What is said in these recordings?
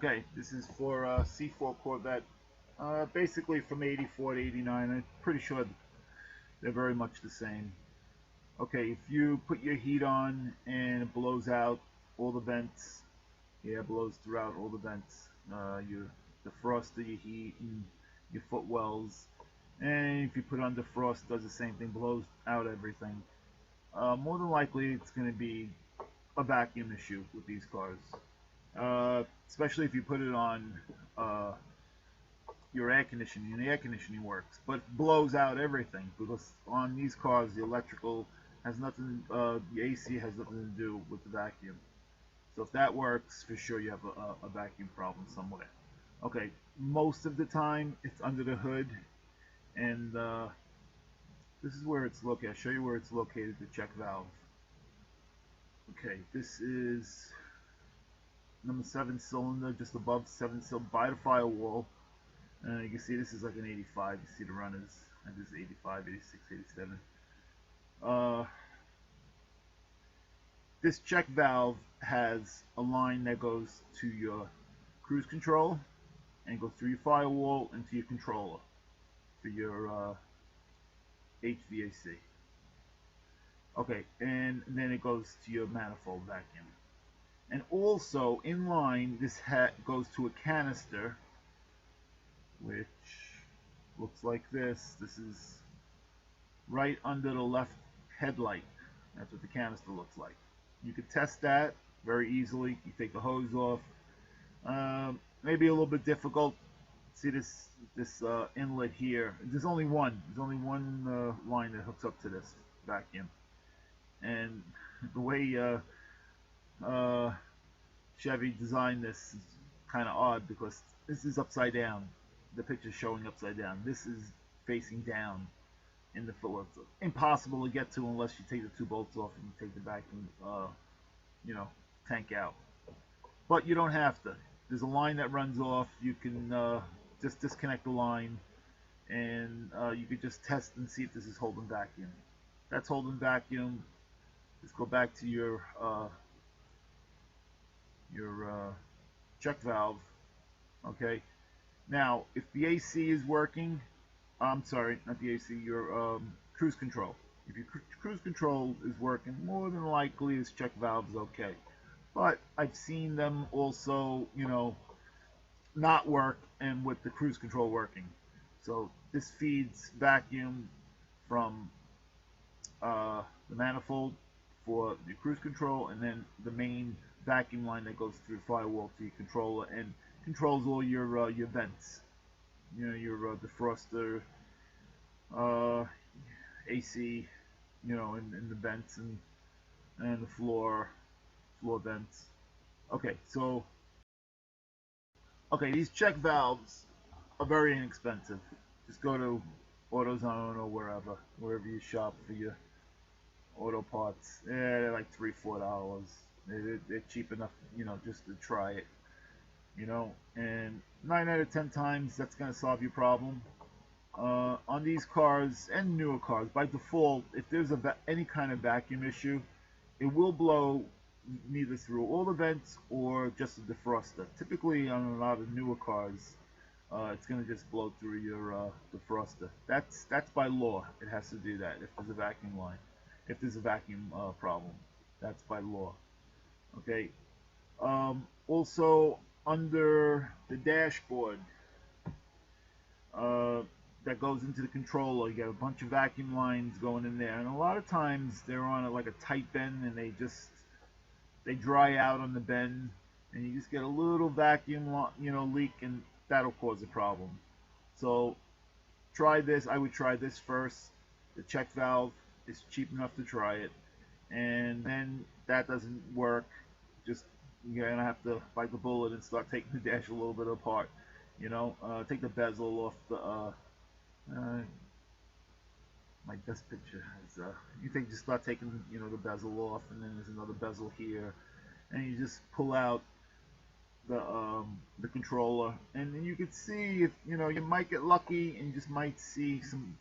Okay, this is for C4 Corvette. Basically from 84 to 89. I'm pretty sure they're very much the same. Okay, if you put your heat on and it blows out all the vents, yeah, it blows throughout all the vents. Your defroster, your heat, and your footwells. And if you put on defrost, it does the same thing, blows out everything. More than likely, it's going to be a vacuum issue with these cars. Especially if you put it on your air conditioning, and the air conditioning works, but it blows out everything because on these cars the electrical has nothing, the AC has nothing to do with the vacuum. So if that works, for sure you have a vacuum problem somewhere. Okay, most of the time it's under the hood, and this is where it's located. I'll show you where it's located, the check valve. Okay, this is number 7 cylinder, just above 7 cylinder, by the firewall. You can see this is like an 85. You see the runners. And this is 85, 86, 87. This check valve has a line that goes to your cruise control and goes through your firewall into your controller for your HVAC. Okay, and then it goes to your manifold vacuum. And also in line, this goes to a canister, which looks like this. This is right under the left headlight. That's what the canister looks like. You could test that very easily. You take the hose off. Maybe a little bit difficult. See this inlet here. There's only one. There's only one line that hooks up to this vacuum. And the way Chevy designed this is kind of odd because this is upside down. The picture's showing upside down. This is facing down in the footwell. It's impossible to get to unless you take the 2 bolts off and you take the vacuum, tank out. But you don't have to. There's a line that runs off. You can just disconnect the line, and you could just test and see if this is holding vacuum. That's holding vacuum. Let's go back to your check valve. Okay. Now, if the AC is working, I'm sorry, not the AC, your cruise control. If your cruise control is working, more than likely this check valve is okay. But I've seen them also, not work and with the cruise control working. So this feeds vacuum from the manifold for the cruise control, and then the main vacuum line that goes through the firewall to your controller and controls all your vents, your defroster, AC, in the vents and the floor vents. Okay, so these check valves are very inexpensive. Just go to AutoZone or wherever you shop for your auto parts. Yeah, they're like $3-4. They're cheap enough, just to try it. And 9 out of 10 times that's going to solve your problem. On these cars and newer cars, by default, if there's any kind of vacuum issue, it will blow neither through all the vents or just the defroster. Typically on a lot of newer cars, it's going to just blow through your defroster. That's by law. It has to do that if there's a vacuum line. If there's a vacuum problem, that's by law. Okay. Also, under the dashboard that goes into the controller, you got a bunch of vacuum lines going in there, and a lot of times they're on like a tight bend, and they dry out on the bend, and you just get a little vacuum leak, and that'll cause a problem. So try this. I would try this first. The check valve is cheap enough to try it, and then that doesn't work, just you're gonna have to bite the bullet and start taking the dash a little bit apart. Take the bezel off the. My best picture is just start taking the bezel off, and then there's another bezel here, and you just pull out the controller, and then you can see if you might get lucky and you just might see some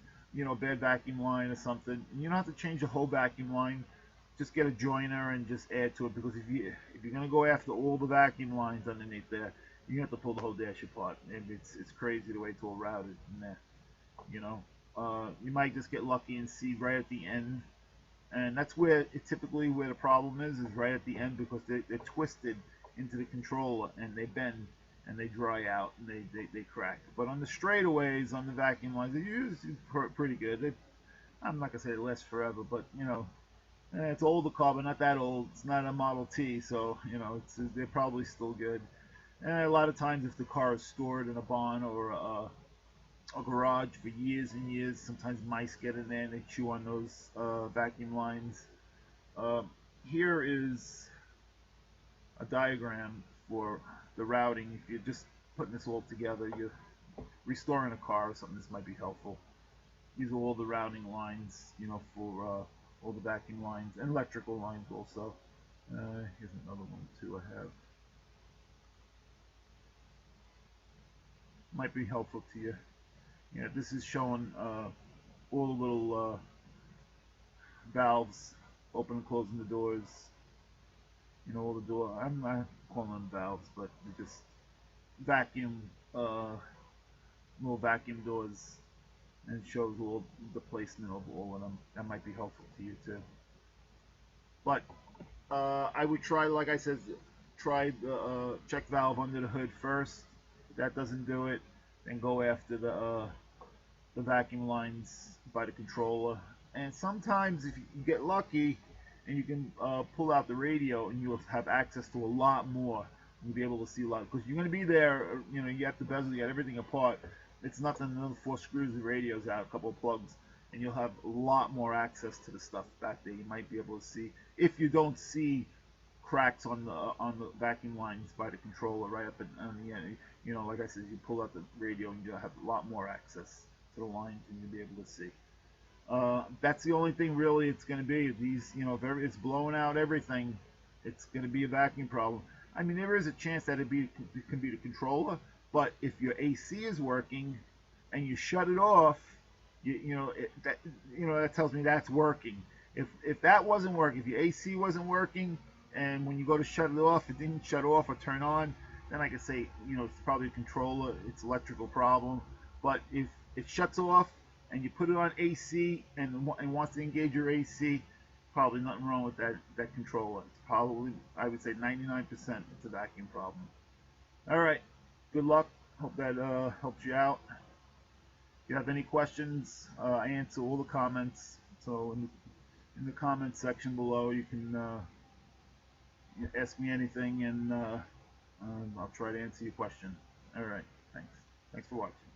bad vacuum line or something. And you don't have to change the whole vacuum line. Just get a joiner and just add to it, because if you're going to go after all the vacuum lines underneath there, You have to pull the whole dash apart, and it's crazy the way it's all routed in there. You know, you might just get lucky and see right at the end, and that's where typically where the problem is right at the end, because they're twisted into the controller and they bend and they dry out and they crack. But on the straightaways, on the vacuum lines, they're usually pretty good. I'm not gonna say it lasts forever, but you know, it's older car, but not that old. It's not a Model T, so you know, they're probably still good. And a lot of times, if the car is stored in a barn or a garage for years and years, sometimes mice get in there and they chew on those vacuum lines. Here is a diagram for the routing. If you're just putting this all together, you're restoring a car or something, this might be helpful. These are all the routing lines, you know, for all the vacuum lines and electrical lines also. Here's another one too I have. Might be helpful to you. Yeah, this is showing all the little valves, open and closing the doors. You know, all the door. I'm not calling them valves, but they're just vacuum, little vacuum doors, and it shows all the placement of all of them. That might be helpful to you too. But I would try, like I said, try the check valve under the hood first. If that doesn't do it, then go after the vacuum lines by the controller. And sometimes if you get lucky and you can pull out the radio, and you'll have access to a lot more. You'll be able to see a lot, because you're going to be there, you know, you got the bezel, you got everything apart. It's nothing, another 4 screws, the radio's out, a couple of plugs, and you'll have a lot more access to the stuff back there. You might be able to see, if you don't see cracks on the vacuum lines by the controller right up on the end. You know, like I said, you pull out the radio and you'll have a lot more access to the lines, and you'll be able to see. That's the only thing really it's going to be. These, you know, if it's blowing out everything, it's going to be a vacuum problem. I mean, there is a chance that it can be the controller, but if your AC is working and you shut it off, that tells me that's working. If that wasn't working, if your AC wasn't working, and when you go to shut it off, it didn't shut off or turn on, then I could say, you know, it's probably a controller, it's electrical problem. But if it shuts off and you put it on AC and wants to engage your AC, probably nothing wrong with that controller. It's probably, I would say, 99% it's a vacuum problem. All right, good luck. Hope that helps you out. If you have any questions, I answer all the comments. So in the comment section below, you can ask me anything, and I'll try to answer your question. All right, thanks. Thanks for watching.